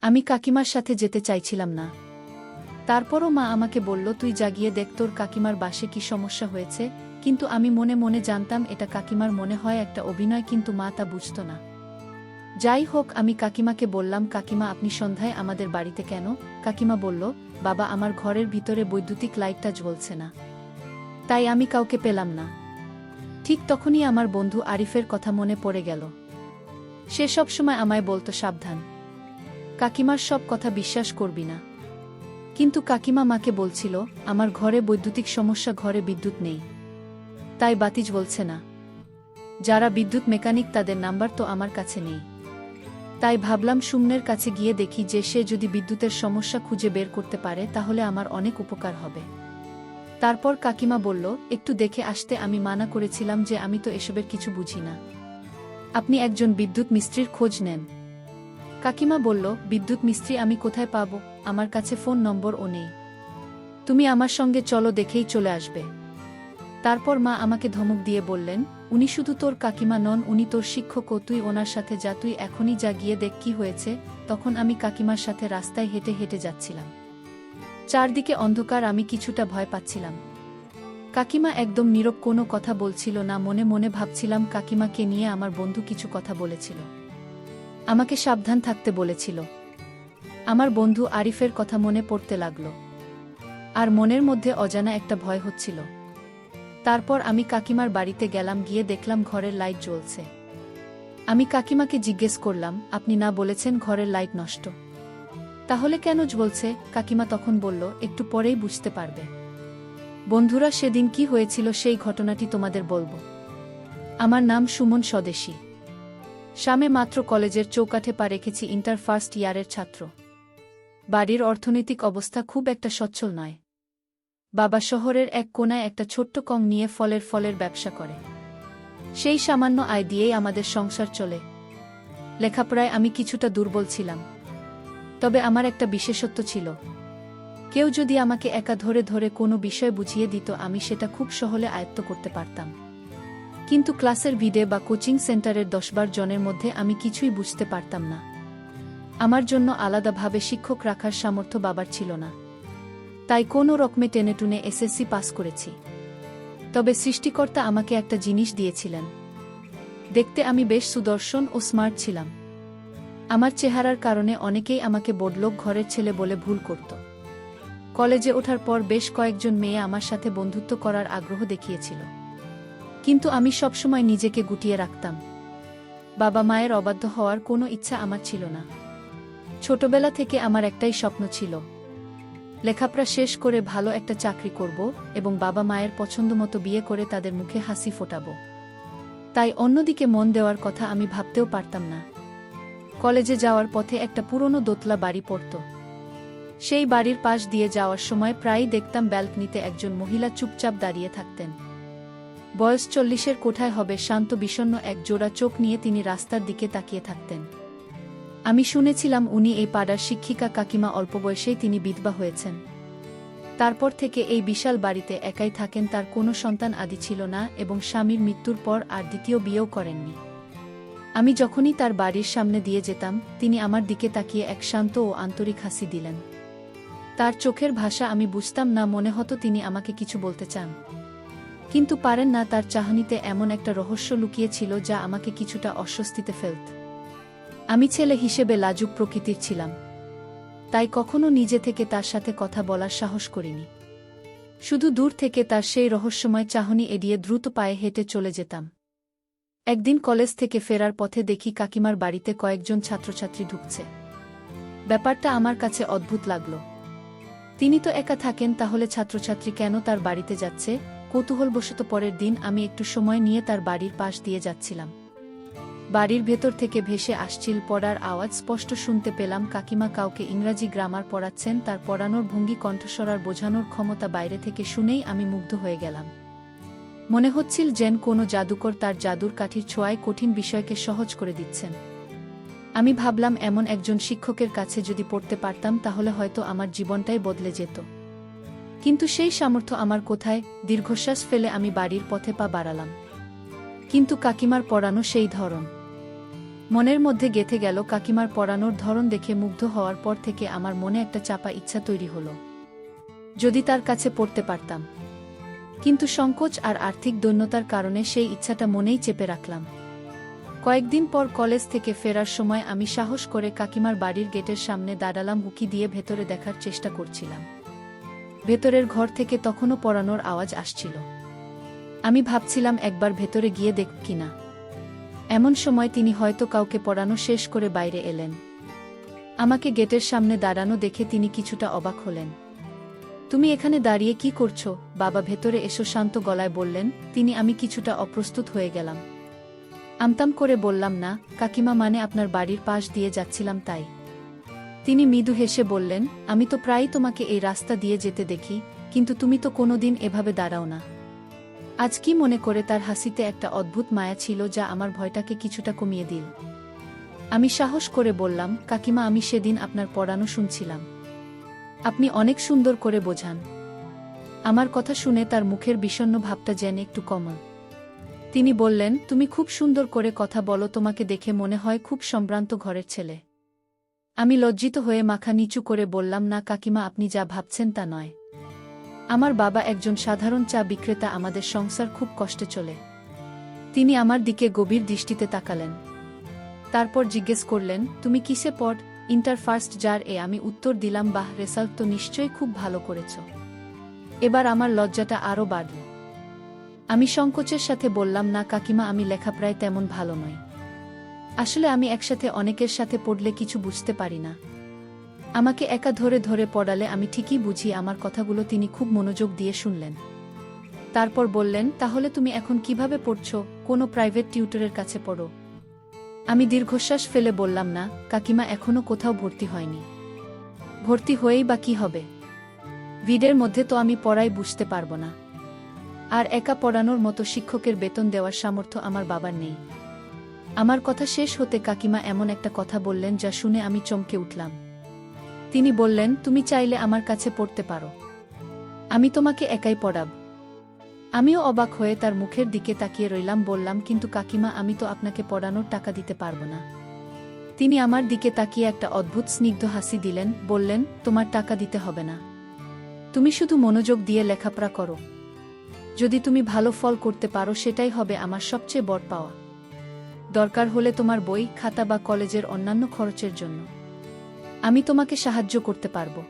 আমি কাকিমার সাথে যেতে চাইছিলাম না। তারপরও মা আমাকে বলল, তুই যা গিয়ে দেখ তোর কাকিমার বাসে কি সমস্যা হয়েছে। কিন্তু আমি মনে মনে জানতাম এটা কাকিমার মনে হয় একটা অভিনয়, কিন্তু মা তা বুঝত না। যাই হোক, আমি কাকিমাকে বললাম, কাকিমা আপনি সন্ধ্যায় আমাদের বাড়িতে কেন? কাকিমা বলল, বাবা আমার ঘরের ভিতরে বৈদ্যুতিক লাইটটা জ্বলছে না, তাই আমি কাউকে পেলাম না। ঠিক তখনই আমার বন্ধু আরিফের কথা মনে পড়ে গেল। সে সব সময় আমায় বলতো, সাবধান, কাকিমার সব কথা বিশ্বাস করবি না। কিন্তু কাকিমা মাকে বলছিল, আমার ঘরে বৈদ্যুতিক সমস্যা, ঘরে বিদ্যুৎ নেই, তাই বাতি জ্বলছে না। যারা বিদ্যুৎ মেকানিক তাদের নাম্বার তো আমার কাছে নেই। তাই ভাবলাম সুমনের কাছে গিয়ে দেখি যে সে যদি বিদ্যুতের সমস্যা খুঁজে বের করতে পারে তাহলে আমার অনেক উপকার হবে। তারপর কাকিমা বলল, একটু দেখে আসতে। আমি মানা করেছিলাম যে আমি তো এসবের কিছু বুঝি না, আপনি একজন বিদ্যুৎ মিস্ত্রির খোঁজ নেন। কাকিমা বলল, বিদ্যুৎ মিস্ত্রি আমি কোথায় পাব? আমার কাছে ফোন নম্বরও নেই। তুমি আমার সঙ্গে চলো, দেখেই চলে আসবে। তারপর মা আমাকে ধমক দিয়ে বললেন, উনি শুধু তোর কাকিমা নন, উনি তোর শিক্ষকও, তুই ওনার সাথে যা, তুই এখনই যা, গিয়ে দেখ কি হয়েছে। তখন আমি কাকিমার সাথে রাস্তায় হেঁটে হেঁটে যাচ্ছিলাম। চারদিকে অন্ধকার, আমি কিছুটা ভয় পাচ্ছিলাম। কাকিমা একদম নীরব, কোনো কথা বলছিল না। মনে মনে ভাবছিলাম, কাকিমাকে নিয়ে আমার বন্ধু কিছু কথা বলেছিল, আমাকে সাবধান থাকতে বলেছিল। আমার বন্ধু আরিফের কথা মনে পড়তে লাগল, আর মনের মধ্যে অজানা একটা ভয় হচ্ছিল। তারপর আমি কাকিমার বাড়িতে গেলাম, গিয়ে দেখলাম ঘরের লাইট জ্বলছে। আমি কাকিমাকে জিজ্ঞেস করলাম, আপনি না বলেছেন ঘরের লাইট নষ্ট, তাহলে কেন জ্বলছে? কাকিমা তখন বলল, একটু পরেই বুঝতে পারবে। বন্ধুরা, সেদিন কি হয়েছিল সেই ঘটনাটি তোমাদের বলবো। আমার নাম সুমন স্বদেশী। সামনে মাত্র কলেজের চৌকাঠে পা রেখেছি, ইন্টার ফার্স্ট ইয়ারের ছাত্র। বাড়ির অর্থনৈতিক অবস্থা খুব একটা সচ্ছল নয়। বাবা শহরের এক কোনায় একটা ছোট্ট কং নিয়ে ফলের ব্যবসা করে। সেই সামান্য আয় দিয়েই আমাদের সংসার চলে। লেখাপড়ায় আমি কিছুটা দুর্বল ছিলাম, তবে আমার একটা বিশেষত্ব ছিল। কেউ যদি আমাকে একা ধরে ধরে কোনো বিষয় বুঝিয়ে দিত, আমি সেটা খুব সহজে আয়ত্ত করতে পারতাম। কিন্তু ক্লাসের ভিড়ে বা কোচিং সেন্টারের 10-12 জনের মধ্যে আমি কিছুই বুঝতে পারতাম না। আমার জন্য আলাদাভাবে শিক্ষক রাখার সামর্থ্য বাবার ছিল না, তাই কোনো রকমে টেনেটুনে এসএসসি পাস করেছি। তবে সৃষ্টিকর্তা আমাকে একটা জিনিস দিয়েছিলেন। দেখতে আমি বেশ সুদর্শন ও স্মার্ট ছিলাম। আমার চেহারার কারণে অনেকেই আমাকে বড়লোক ঘরের ছেলে বলে ভুল করত। কলেজে ওঠার পর বেশ কয়েকজন মেয়ে আমার সাথে বন্ধুত্ব করার আগ্রহ দেখিয়েছিল, কিন্তু আমি সবসময় নিজেকে গুটিয়ে রাখতাম। বাবা মায়ের অবাধ্য হওয়ার কোনো ইচ্ছা আমার ছিল না। ছোটবেলা থেকে আমার একটাই স্বপ্ন ছিল, লেখাপড়া শেষ করে ভালো একটা চাকরি করব এবং বাবা মায়ের পছন্দমতো বিয়ে করে তাদের মুখে হাসি ফোটাবো। তাই অন্যদিকে মন দেওয়ার কথা আমি ভাবতেও পারতাম না। কলেজে যাওয়ার পথে একটা পুরনো দোতলা বাড়ি পড়ত। সেই বাড়ির পাশ দিয়ে যাওয়ার সময় প্রায়ই দেখতাম ব্যালকনিতে একজন মহিলা চুপচাপ দাঁড়িয়ে থাকতেন। বয়স 40-এর কোঠায় হবে, শান্ত বিষণ্ণ এক জোড়া চোখ নিয়ে তিনি রাস্তার দিকে তাকিয়ে থাকতেন। আমি শুনেছিলাম উনি এই পাড়ার শিক্ষিকা কাকিমা, অল্প বয়সেই তিনি বিধবা হয়েছেন। তারপর থেকে এই বিশাল বাড়িতে একাই থাকেন, তার কোনো সন্তান আদি ছিল না এবং স্বামীর মৃত্যুর পর আর দ্বিতীয় বিয়েও করেননি। আমি যখনই তার বাড়ির সামনে দিয়ে যেতাম, তিনি আমার দিকে তাকিয়ে এক শান্ত ও আন্তরিক হাসি দিলেন। তার চোখের ভাষা আমি বুঝতাম না, মনে হতো তিনি আমাকে কিছু বলতে চান, কিন্তু পারেন না। তার চাহনিতে এমন একটা রহস্য লুকিয়ে ছিল যা আমাকে কিছুটা অস্বস্তিতে ফেলত। আমি ছেলে হিসেবে লাজুক প্রকৃতির ছিলাম, তাই কখনো নিজে থেকে তার সাথে কথা বলার সাহস করিনি। শুধু দূর থেকে তার সেই রহস্যময় চাহনি এড়িয়ে দ্রুত পায়ে হেঁটে চলে যেতাম। একদিন কলেজ থেকে ফেরার পথে দেখি কাকিমার বাড়িতে কয়েকজন ছাত্রছাত্রী ঢুকছে। ব্যাপারটা আমার কাছে অদ্ভুত লাগল। তিনি তো একা থাকেন, তাহলে ছাত্রছাত্রী কেন তার বাড়িতে যাচ্ছে? কৌতূহলবশত পরের দিন আমি একটু সময় নিয়ে তার বাড়ির পাশ দিয়ে যাচ্ছিলাম। বাড়ির ভেতর থেকে ভেসে আসছিল পড়ার আওয়াজ, স্পষ্ট শুনতে পেলাম কাকিমা কাউকে ইংরাজি গ্রামার পড়াচ্ছেন। তার পড়ানোর ভঙ্গি, কণ্ঠস্বর আর বোঝানোর ক্ষমতা বাইরে থেকে শুনেই আমি মুগ্ধ হয়ে গেলাম। মনে হচ্ছিল যেন কোনো জাদুকর তার জাদুর কাঠির ছোঁয়ায় কঠিন বিষয়কে সহজ করে দিচ্ছেন। আমি ভাবলাম, এমন একজন শিক্ষকের কাছে যদি পড়তে পারতাম তাহলে হয়তো আমার জীবনটাই বদলে যেত। কিন্তু সেই সামর্থ্য আমার কোথায়? দীর্ঘশ্বাস ফেলে আমি বাড়ির পথে পা বাড়ালাম। কিন্তু কাকিমার পড়ানো সেই ধরন, মনের মধ্যে গেঁথে গেল কাকিমার পড়ানোর ধরন দেখে মুগ্ধ হওয়ার পর থেকে আমার মনে একটা চাপা ইচ্ছা তৈরি হলো, যদি তার কাছে পড়তে পারতাম। কিন্তু সংকোচ আর আর্থিক দৈন্যতার কারণে সেই ইচ্ছাটা মনেই চেপে রাখলাম। কয়েকদিন পর কলেজ থেকে ফেরার সময় আমি সাহস করে কাকিমার বাড়ির গেটের সামনে দাঁড়ালাম, উকি দিয়ে ভেতরে দেখার চেষ্টা করছিলাম। ভেতরের ঘর থেকে তখনও পড়ানোর আওয়াজ আসছিল। আমি ভাবছিলাম একবার ভেতরে গিয়ে দেখ কিনা। এমন সময় তিনি হয়তো কাউকে পড়ানো শেষ করে বাইরে এলেন। আমাকে গেটের সামনে দাঁড়ানো দেখে তিনি কিছুটা অবাক হলেন। তুমি এখানে দাঁড়িয়ে কি করছো বাবা? ভেতরে এসো, শান্ত গলায় বললেন তিনি। আমি কিছুটা অপ্রস্তুত হয়ে গেলাম। আমতাম করে বললাম, না কাকিমা, মানে আপনার বাড়ির পাশ দিয়ে যাচ্ছিলাম তাই। তিনি মৃদু হেসে বললেন, আমি তো প্রায়ই তোমাকে এই রাস্তা দিয়ে যেতে দেখি, কিন্তু তুমি তো কোনোদিন এভাবে দাঁড়াও না। আজ কি মনে করে? তার হাসিতে একটা অদ্ভুত মায়া ছিল যা আমার ভয়টাকে কিছুটা কমিয়ে দিল। আমি সাহস করে বললাম, কাকিমা, আমি সেদিন আপনার পড়ানো শুনছিলাম। আপনি অনেক সুন্দর করে বোঝান। আমার কথা শুনে তার মুখের বিষণ্ণ ভাবটা যেন একটু কমল। তিনি বললেন, তুমি খুব সুন্দর করে কথা বলো, তোমাকে দেখে মনে হয় খুব সম্ভ্রান্ত ঘরের ছেলে। আমি লজ্জিত হয়ে মাথা নিচু করে বললাম, না কাকিমা, আপনি যা ভাবছেন তা নয়। আমার বাবা একজন সাধারণ চা বিক্রেতা, আমাদের সংসার খুব কষ্টে চলে। তিনি আমার দিকে গভীর দৃষ্টিতে তাকালেন। তারপর জিজ্ঞেস করলেন, তুমি কিসে পড়? ইন্টার ফার্স্ট ইয়ার এ। আমি উত্তর দিলাম, বাহ, রেজাল্ট তো নিশ্চয়ই খুব ভালো করেছ। এবার আমার লজ্জাটা আরও বাড়ল। আমি সংকোচের সাথে বললাম, না কাকিমা, আমি লেখাপড়ায় তেমন ভালো নই। আসলে আমি একসাথে অনেকের সাথে পড়লে কিছু বুঝতে পারি না। আমাকে একা ধরে ধরে পড়ালে আমি ঠিকই বুঝি। আমার কথাগুলো তিনি খুব মনোযোগ দিয়ে শুনলেন। তারপর বললেন, তাহলে তুমি এখন কিভাবে পড়ছো? কোনো প্রাইভেট টিউটরের কাছে পড়ো? আমি দীর্ঘশ্বাস ফেলে বললাম, না কাকিমা, এখনো কোথাও ভর্তি হয়নি। ভর্তি হয়েই বা কি হবে? ভিডের মধ্যে তো আমি পড়াই বুঝতে পারবো না। আর একা পড়ানোর মতো শিক্ষকের বেতন দেওয়ার সামর্থ্য আমার বাবার নেই। আমার কথা শেষ হতে কাকিমা এমন একটা কথা বললেন যা শুনে আমি চমকে উঠলাম। তিনি বললেন, তুমি চাইলে আমার কাছে পড়তে পারো। আমি তোমাকে একাই পড়াব। আমিও অবাক হয়ে তার মুখের দিকে তাকিয়ে রইলাম। বললাম, কিন্তু কাকিমা, আমি তো আপনাকে পড়ানোর টাকা দিতে পারবো না। তিনি আমার দিকে তাকিয়ে একটা অদ্ভুত স্নিগ্ধ হাসি দিলেন। বললেন, তোমার টাকা দিতে হবে না। তুমি শুধু মনোযোগ দিয়ে লেখাপড়া করো। যদি তুমি ভালো ফল করতে পারো, সেটাই হবে আমার সবচেয়ে বড় পাওয়া। দরকার হলে তোমার বই, খাতা বা কলেজের অন্যান্য খরচের জন্য আমি তোমাকে সাহায্য করতে পারবো।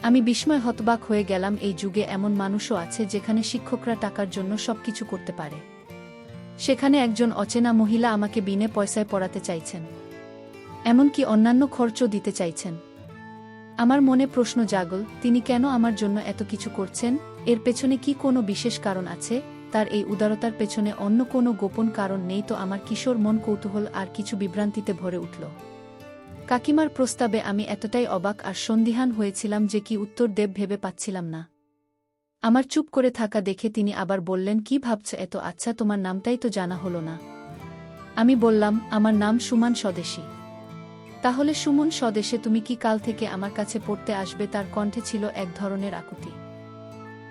আমি বিস্ময় হতবাক হয়ে গেলাম। এই যুগে এমন মানুষও আছে যেখানে শিক্ষকরা টাকার জন্য সবকিছু করতে পারে। সেখানে একজন অচেনা মহিলা আমাকে বিনে পয়সায় পড়াতে চাইছেন, এমনকি অন্যান্য খরচও দিতে চাইছেন। আমার মনে প্রশ্ন জাগল, তিনি কেন আমার জন্য এত কিছু করছেন? এর পেছনে কি কোনো বিশেষ কারণ আছে? তার এই উদারতার পেছনে অন্য কোনো গোপন কারণ নেই তো? আমার কিশোর মন কৌতূহল আর কিছু বিভ্রান্তিতে ভরে উঠল। কাকিমার প্রস্তাবে আমি এতটাই অবাক আর সন্দিহান হয়েছিলাম যে কি উত্তর দেব ভেবে পাচ্ছিলাম না। আমার চুপ করে থাকা দেখে তিনি আবার বললেন, কি ভাবছ এত? আচ্ছা, তোমার নামটাই তো জানা হলো না। আমি বললাম, আমার নাম সুমন স্বদেশী। তাহলে সুমন স্বদেশে তুমি কি কাল থেকে আমার কাছে পড়তে আসবে? তার কণ্ঠে ছিল এক ধরনের আকুতি।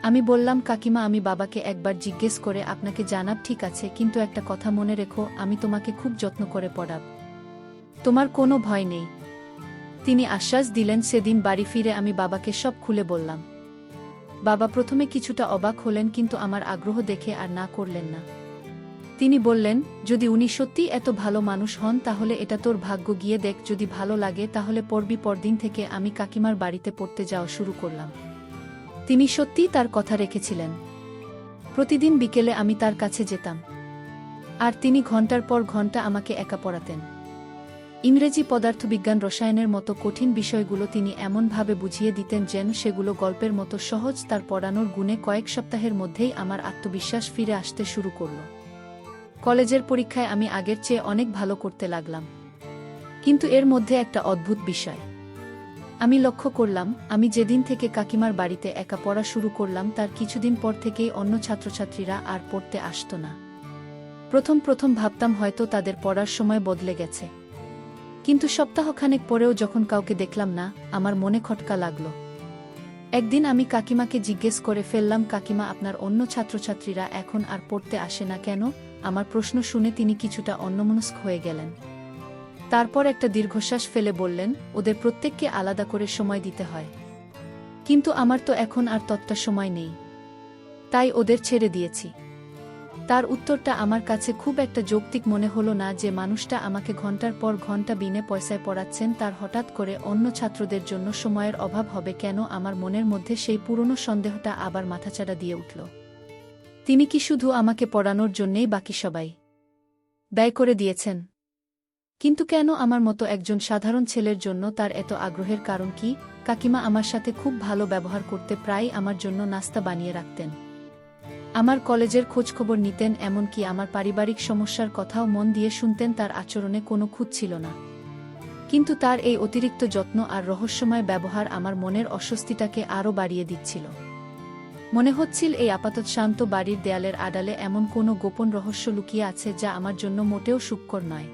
আমি বললাম, কাকিমা, আমি বাবাকে একবার জিজ্ঞেস করে আপনাকে জানাব। ঠিক আছে, কিন্তু একটা কথা মনে রেখো, আমি তোমাকে খুব যত্ন করে পড়াব। তোমার কোনো ভয় নেই। তিনি আশ্বাস দিলেন। সেদিন বাড়ি ফিরে আমি বাবাকে সব খুলে বললাম। বাবা প্রথমে কিছুটা অবাক হলেন, কিন্তু আমার আগ্রহ দেখে আর না করলেন না। তিনি বললেন, যদি উনি সত্যিই এত ভালো মানুষ হন তাহলে এটা তোর ভাগ্য। গিয়ে দেখ, যদি ভালো লাগে তাহলে পড়বি। পরদিন থেকে আমি কাকিমার বাড়িতে পড়তে যাওয়া শুরু করলাম। তিনি সত্যিই তার কথা রেখেছিলেন। প্রতিদিন বিকেলে আমি তার কাছে যেতাম, আর তিনি ঘন্টার পর ঘন্টা আমাকে একা পড়াতেন। ইংরেজি, পদার্থবিজ্ঞান, রসায়নের মতো কঠিন বিষয়গুলো তিনি এমনভাবে বুঝিয়ে দিতেন যেন সেগুলো গল্পের মতো সহজ। তার পড়ানোর গুণে কয়েক সপ্তাহের মধ্যেই আমার আত্মবিশ্বাস ফিরে আসতে শুরু করল। কলেজের পরীক্ষায় আমি আগের চেয়ে অনেক ভালো করতে লাগলাম। কিন্তু এর মধ্যে একটা অদ্ভুত বিষয় আমি লক্ষ্য করলাম। আমি যেদিন থেকে কাকিমার বাড়িতে একা পড়া শুরু করলাম তার কিছুদিন পর থেকেই অন্য ছাত্রছাত্রীরা আর পড়তে আসত না। প্রথম প্রথম ভাবতাম হয়তো তাদের পড়ার সময় বদলে গেছে, কিন্তু সপ্তাহখানেক পরেও যখন কাউকে দেখলাম না, আমার মনে খটকা লাগল। একদিন আমি কাকিমাকে জিজ্ঞেস করে ফেললাম, কাকিমা, আপনার অন্য ছাত্রছাত্রীরা এখন আর পড়তে আসে না কেন? আমার প্রশ্ন শুনে তিনি কিছুটা অন্যমনস্ক হয়ে গেলেন। তারপর একটা দীর্ঘশ্বাস ফেলে বললেন, ওদের প্রত্যেককে আলাদা করে সময় দিতে হয়। কিন্তু আমার তো এখন আর ততটা সময় নেই। তাই ওদের ছেড়ে দিয়েছি। তার উত্তরটা আমার কাছে খুব একটা যৌক্তিক মনে হলো না, যে মানুষটা আমাকে ঘন্টার পর ঘন্টা বিনে পয়সায় পড়াচ্ছেন, তার হঠাৎ করে অন্য ছাত্রদের জন্য সময়ের অভাব হবে কেন? আমার মনের মধ্যে সেই পুরনো সন্দেহটা আবার মাথাচাড়া দিয়ে উঠল। তিনি কি শুধু আমাকে পড়ানোর জন্যেই বাকি সবাই ব্যয় করে দিয়েছেন? কিন্তু কেন আমার মতো একজন সাধারণ ছেলের জন্য তার এত আগ্রহের কারণ কি? কাকিমা আমার সাথে খুব ভালো ব্যবহার করতে, প্রায়ই আমার জন্য নাস্তা বানিয়ে রাখতেন, আমার কলেজের খোঁজখবর নিতেন, এমনকি আমার পারিবারিক সমস্যার কথাও মন দিয়ে শুনতেন। তার আচরণে কোনো খুঁত ছিল না। কিন্তু তার এই অতিরিক্ত যত্ন আর রহস্যময় ব্যবহার আমার মনের অস্বস্তিটাকে আরও বাড়িয়ে দিচ্ছিল। মনে হচ্ছিল এই আপাতত শান্ত বাড়ির দেয়ালের আড়ালে এমন কোনো গোপন রহস্য লুকিয়ে আছে, যা আমার জন্য মোটেও সুখকর নয়।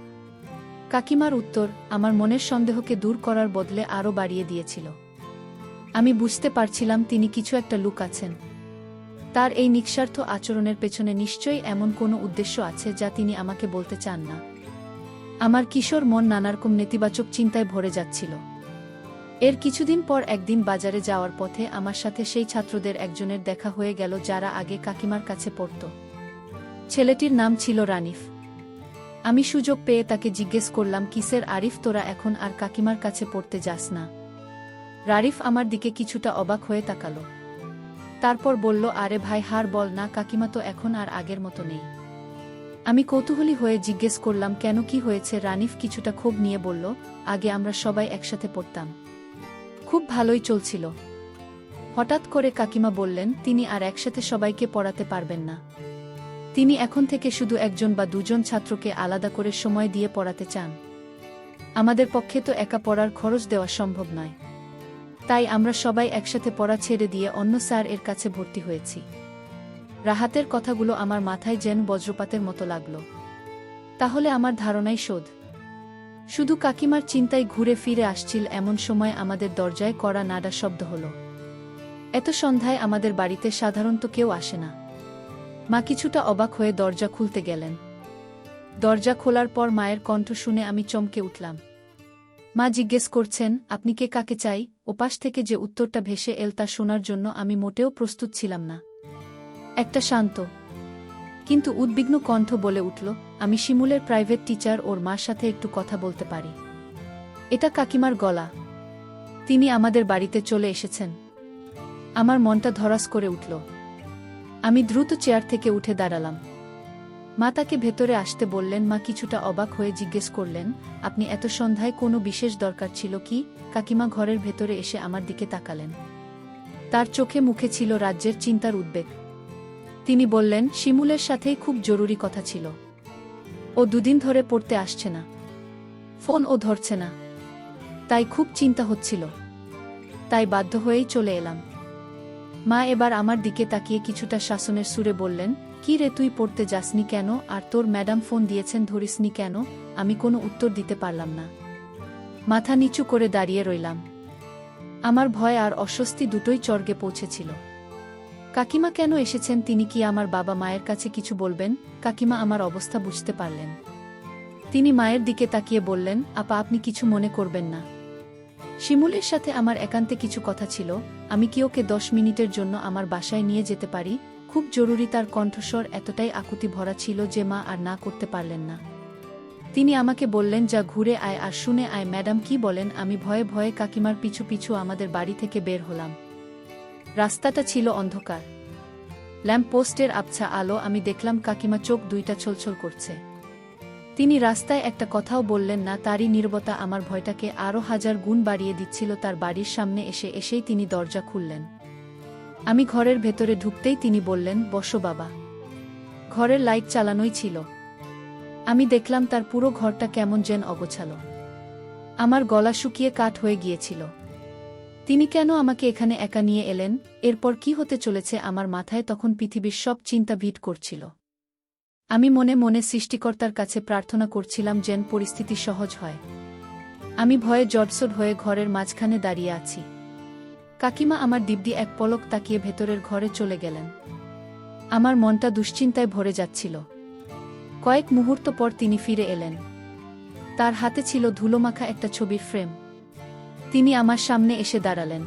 কাকিমার উত্তর আমার মনের সন্দেহকে দূর করার বদলে আরও বাড়িয়ে দিয়েছিল। আমি বুঝতে পারছিলাম তিনি কিছু একটা লুকাচ্ছেন। তার এই নিঃস্বার্থ আচরণের পেছনে নিশ্চয়ই এমন কোনো উদ্দেশ্য আছে যা তিনি আমাকে বলতে চান না। আমার কিশোর মন নানারকম নেতিবাচক চিন্তায় ভরে যাচ্ছিল। এর কিছুদিন পর একদিন বাজারে যাওয়ার পথে আমার সাথে সেই ছাত্রদের একজনের দেখা হয়ে গেল, যারা আগে কাকিমার কাছে পড়ত। ছেলেটির নাম ছিল রানিফ। আমি সুযোগ পেয়ে তাকে জিজ্ঞেস করলাম, কিসের আরিফ, তোরা এখন আর কাকিমার কাছে পড়তে যাস না? রারিফ আমার দিকে কিছুটা অবাক হয়ে তাকালো। তারপর বলল, আরে ভাই, হার বল না, কাকিমা তো এখন আর আগের মতো নেই। আমি কৌতূহলী হয়ে জিজ্ঞেস করলাম, কেন, কি হয়েছে? রানিফ কিছুটা ক্ষোভ নিয়ে বলল, আগে আমরা সবাই একসাথে পড়তাম, খুব ভালোই চলছিল। হঠাৎ করে কাকিমা বললেন, তিনি আর একসাথে সবাইকে পড়াতে পারবেন না। তিনি এখন থেকে শুধু একজন বা দুজন ছাত্রকে আলাদা করে সময় দিয়ে পড়াতে চান। আমাদের পক্ষে তো একা পড়ার খরচ দেওয়া সম্ভব নয়। তাই আমরা সবাই একসাথে পড়া ছেড়ে দিয়ে অন্য স্যার এর কাছে ভর্তি হয়েছি। রাহাতের কথাগুলো আমার মাথায় যেন বজ্রপাতের মতো লাগল। তাহলে আমার ধারণাই শোধ। শুধু কাকিমার চিন্তায় ঘুরে ফিরে আসছিল এমন সময় আমাদের দরজায় কড়া নাড়া শব্দ হলো। এত সন্ধ্যায় আমাদের বাড়িতে সাধারণত কেউ আসে না। মা কিছুটা অবাক হয়ে দরজা খুলতে গেলেন। দরজা খোলার পর মায়ের কণ্ঠ শুনে আমি চমকে উঠলাম। মা জিজ্ঞেস করছেন, আপনি কে, কাকে চাই? ওপাশ থেকে যে উত্তরটা ভেসে এল তা শোনার জন্য আমি মোটেও প্রস্তুত ছিলাম না। একটা শান্ত কিন্তু উদ্বিগ্ন কণ্ঠ বলে উঠল, আমি শিমুলের প্রাইভেট টিচার, ওর মার সাথে একটু কথা বলতে পারি? এটা কাকিমার গলা। তিনি আমাদের বাড়িতে চলে এসেছেন। আমার মনটা ধরাস করে উঠল। আমি দ্রুত চেয়ার থেকে উঠে দাঁড়ালাম। মা তাকে ভেতরে আসতে বললেন। মা কিছুটা অবাক হয়ে জিজ্ঞেস করলেন, আপনি এত সন্ধ্যায় কোনো বিশেষ দরকার ছিল কি? কাকিমা ঘরের ভেতরে এসে আমার দিকে তাকালেন। তার চোখে মুখে ছিল রাজ্যের চিন্তার উদ্বেগ। তিনি বললেন, শিমুলের সাথেই খুব জরুরি কথা ছিল। ও দুদিন ধরে পড়তে আসছে না, ফোন ও ধরছে না, তাই খুব চিন্তা হচ্ছিল। তাই বাধ্য হয়েই চলে এলাম। মা এবার আমার দিকে তাকিয়ে কিছুটা শাসনের সুরে বললেন, কি রে, তুই পড়তে যাসনি কেন? আর তোর ম্যাডাম ফোন দিয়েছেন, ধরিসনি কেন? আমি কোনো উত্তর দিতে পারলাম না। মাথা নিচু করে দাঁড়িয়ে রইলাম। আমার ভয় আর অস্বস্তি দুটোই চর্গে পৌঁছেছিল। কাকিমা কেন এসেছেন? তিনি কি আমার বাবা মায়ের কাছে কিছু বলবেন? কাকিমা আমার অবস্থা বুঝতে পারলেন। তিনি মায়ের দিকে তাকিয়ে বললেন, আপা, আপনি কিছু মনে করবেন না। শিমুলের সাথে আমার একান্তে কিছু কথা ছিল। আমি কি ওকে 10 মিনিটের জন্য আমার বাসায় নিয়ে যেতে পারি? খুব জরুরি। তার কণ্ঠস্বর এতটাই আকুতি ভরা ছিল যে মা আর না করতে পারলেন না। তিনি আমাকে বললেন, যা ঘুরে আয় আর শুনে আয় ম্যাডাম কি বলেন। আমি ভয়ে ভয়ে কাকিমার পিছু পিছু আমাদের বাড়ি থেকে বের হলাম। রাস্তাটা ছিল অন্ধকার। ল্যাম্পপোস্টের আবছা আলো। আমি দেখলাম কাকিমা চোখ দুইটা ছলছল করছে। তিনি রাস্তায় একটা কথাও বললেন না। তারই নীরবতা আমার ভয়টাকে আরও 1000 গুণ বাড়িয়ে দিচ্ছিল। তার বাড়ির সামনে এসেই তিনি দরজা খুললেন। আমি ঘরের ভেতরে ঢুকতেই তিনি বললেন, বসো বাবা। ঘরের লাইট চালানোই ছিল। আমি দেখলাম তার পুরো ঘরটা কেমন যেন অগোছালো। আমার গলা শুকিয়ে কাঠ হয়ে গিয়েছিল। তিনি কেন আমাকে এখানে একা নিয়ে এলেন? এরপর কি হতে চলেছে? আমার মাথায় তখন পৃথিবীর সব চিন্তা ভিড় করছিল। আমি মনে মনে সৃষ্টিকর্তার কাছে প্রার্থনা করছিলাম যেন পরিস্থিতি সহজ হয়। আমি ভয়ে জড়সড় হয়ে ঘরের মাঝখানে দাঁড়িয়ে আছি। কাকিমা আমার দিব্যি এক পলক তাকিয়ে ভেতরের ঘরে চলে গেলেন। আমার মনটা দুশ্চিন্তায় ভরে যাচ্ছিল। কয়েক মুহূর্ত পর তিনি ফিরে এলেন। তার হাতে ছিল ধুলোমাখা একটা ছবির ফ্রেম। তিনি আমার সামনে এসে দাঁড়ালেন।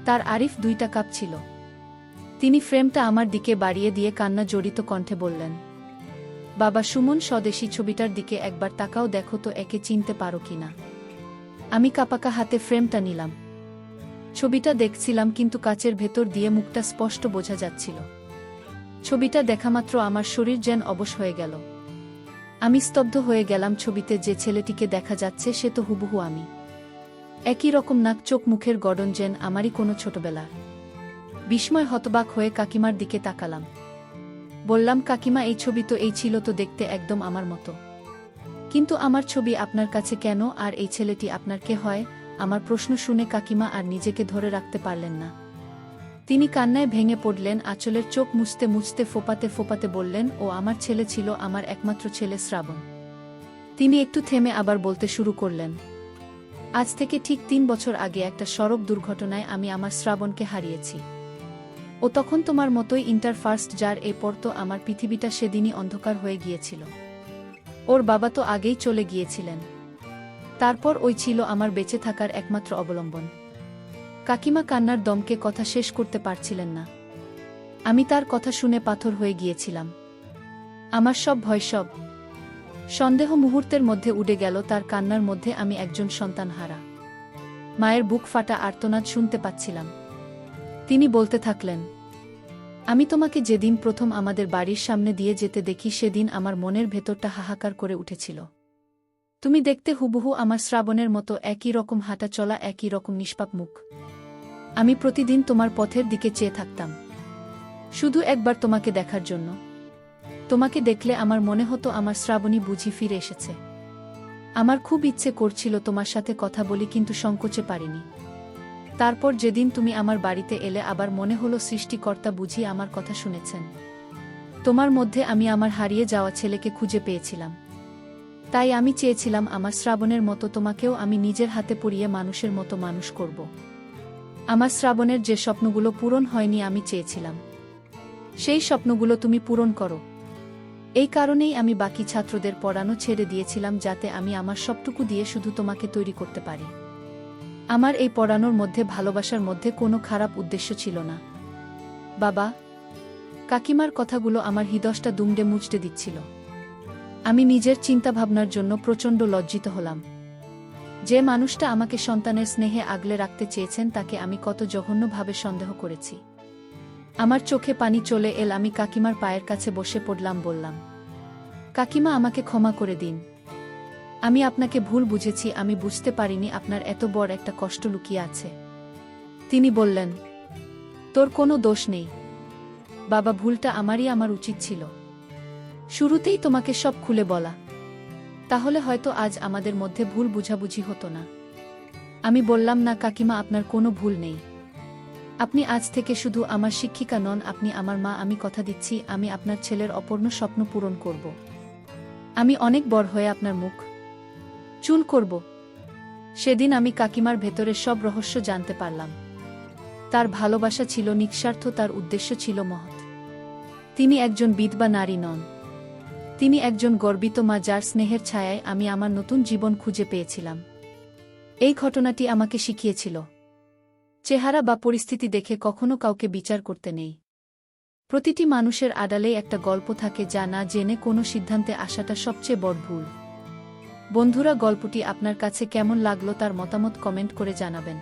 তার আরিফ 2টা কাপ ছিল। তিনি ফ্রেমটা আমার দিকে বাড়িয়ে দিয়ে কান্না জড়িত কণ্ঠে বললেন, বাবা সুমন, স্বদেশী ছবিটার দিকে একবার তাকাও, দেখো তো একে চিনতে পারো কিনা। আমি কাঁপাকা হাতে ফ্রেমটা নিলাম। ছবিটা দেখছিলাম, কিন্তু কাচের ভেতর দিয়ে মুখটা স্পষ্ট বোঝা যাচ্ছিল। ছবিটা দেখামাত্র আমার শরীর যেন অবশ হয়ে গেল। আমি স্তব্ধ হয়ে গেলাম। ছবিতে যে ছেলেটিকে দেখা যাচ্ছে সে তো হুবহু আমি। একই রকম নাক, চোখ, মুখের গড়ন যেন আমারই কোনো ছোটবেলার। বিস্ময় হতবাক হয়ে কাকিমার দিকে তাকালাম। বললাম, কাকিমা, এই ছবি তো এই ছিল তো দেখতে একদম আমার মতো। কিন্তু আমার ছবি আপনার কাছে কেন, আর এই ছেলেটি আপনার কে হয়? আমার প্রশ্ন শুনে কাকিমা আর নিজেকে ধরে রাখতে পারলেন না। তিনি কান্নায় ভেঙে পড়লেন। আঁচলের চোখ মুছতে মুছতে ফোঁপাতে ফোঁপাতে বললেন, ও আমার ছেলে ছিল, আমার একমাত্র ছেলে শ্রাবণ। তিনি একটু থেমে আবার বলতে শুরু করলেন, আজ থেকে ঠিক 3 বছর আগে একটা সড়ক দুর্ঘটনায় আমি আমার শ্রাবণকে হারিয়েছি। ও তখন তোমার মতোই ইন্টার ফার্স্ট যার, এরপর তো আমার পৃথিবীটা সেদিনই অন্ধকার হয়ে গিয়েছিল। ওর বাবা তো আগেই চলে গিয়েছিলেন। তারপর ওই ছিল আমার বেঁচে থাকার একমাত্র অবলম্বন। কাকিমা কান্নার দমকে কথা শেষ করতে পারছিলেন না। আমি তার কথা শুনে পাথর হয়ে গিয়েছিলাম। আমার সব ভয়, সব সন্দেহ মুহূর্তের মধ্যে উড়ে গেল। তার কান্নার মধ্যে আমি একজন সন্তানহারা মায়ের বুক ফাটা আর্তনাদ শুনতে পাচ্ছিলাম। তিনি বলতে থাকলেন, আমি তোমাকে যেদিন প্রথম আমাদের বাড়ির সামনে দিয়ে যেতে দেখি সেদিন আমার মনের ভেতরটা হাহাকার করে উঠেছিল। তুমি দেখতে হুবহু আমার শ্রাবণের মতো, একই রকম হাঁটা চলা, একই রকম নিষ্পাপ মুখ। আমি প্রতিদিন তোমার পথের দিকে চেয়ে থাকতাম, শুধু একবার তোমাকে দেখার জন্য। তোমাকে দেখলে আমার মনে হতো আমার শ্রাবণী বুঝি ফিরে এসেছে। আমার খুব ইচ্ছে করছিল তোমার সাথে কথা বলি, কিন্তু সংকোচে পারিনি। তারপর যেদিন তুমি আমার বাড়িতে এলে আবার মনে হলো সৃষ্টিকর্তা বুঝি আমার কথা শুনেছেন। তোমার মধ্যে আমি আমার হারিয়ে যাওয়া ছেলেকে খুঁজে পেয়েছিলাম। তাই আমি চেয়েছিলাম আমার শ্রাবণের মতো তোমাকেও আমি নিজের হাতে পড়িয়ে মানুষের মতো মানুষ করব। আমার শ্রাবণের যে স্বপ্নগুলো পূরণ হয়নি আমি চেয়েছিলাম সেই স্বপ্নগুলো তুমি পূরণ করো। এই কারণেই আমি বাকি ছাত্রদের পড়ানো ছেড়ে দিয়েছিলাম, যাতে আমি আমার সবটুকু দিয়ে শুধু তোমাকে তৈরি করতে পারি। আমার এই পড়ানোর মধ্যে, ভালোবাসার মধ্যে কোনো খারাপ উদ্দেশ্য ছিল না। বাবা, কাকিমার কথাগুলো আমার হৃদয়টা দুমড়ে মুচড়ে দিচ্ছিল। আমি নিজের চিন্তাভাবনার জন্য প্রচণ্ড লজ্জিত হলাম। যে মানুষটা আমাকে সন্তানের স্নেহে আগলে রাখতে চেয়েছেন তাকে আমি কত জঘন্যভাবে সন্দেহ করেছি। আমার চোখে পানি চলে এল। আমি কাকিমার পায়ের কাছে বসে পড়লাম, বললাম, কাকিমা, আমাকে ক্ষমা করে দিন। আমি আপনাকে ভুল বুঝেছি। আমি বুঝতে পারিনি আপনার এত বড় একটা কষ্ট লুকিয়ে আছে। তিনি বললেন, তোর কোনো দোষ নেই বাবা, ভুলটা আমারই। আমার উচিত ছিল শুরুতেই তোমাকে সব খুলে বলা, তাহলে হয়তো আজ আমাদের মধ্যে ভুল বুঝাবুঝি হতো না। আমি বললাম, না কাকিমা, আপনার কোনো ভুল নেই। আপনি আজ থেকে শুধু আমার শিক্ষিকা নন, আপনি আমার মা। আমি কথা দিচ্ছি আমি আপনার ছেলের অপূর্ণ স্বপ্ন পূরণ করব। আমি অনেক বড় হয়ে আপনার মুখ চুল করব। সেদিন আমি কাকিমার ভেতরের সব রহস্য জানতে পারলাম। তার ভালোবাসা ছিল নিঃস্বার্থ, তার উদ্দেশ্য ছিল মহৎ। তিনি একজন বিধবা নারী নন, তিনি একজন গর্বিত মা, যার স্নেহের ছায়ায় আমি আমার নতুন জীবন খুঁজে পেয়েছিলাম। এই ঘটনাটি আমাকে শিখিয়েছিল, চেহারা বা পরিস্থিতি দেখে কখনো কাউকে বিচার করতে নেই। প্রতিটি মানুষের আড়ালেই একটা গল্প থাকে, যা না জেনে কোনো সিদ্ধান্তে আসাটা সবচেয়ে বড় ভুল। বন্ধুরা, গল্পটি আপনার কাছে কেমন লাগলো তার মতামত কমেন্ট করে জানাবেন।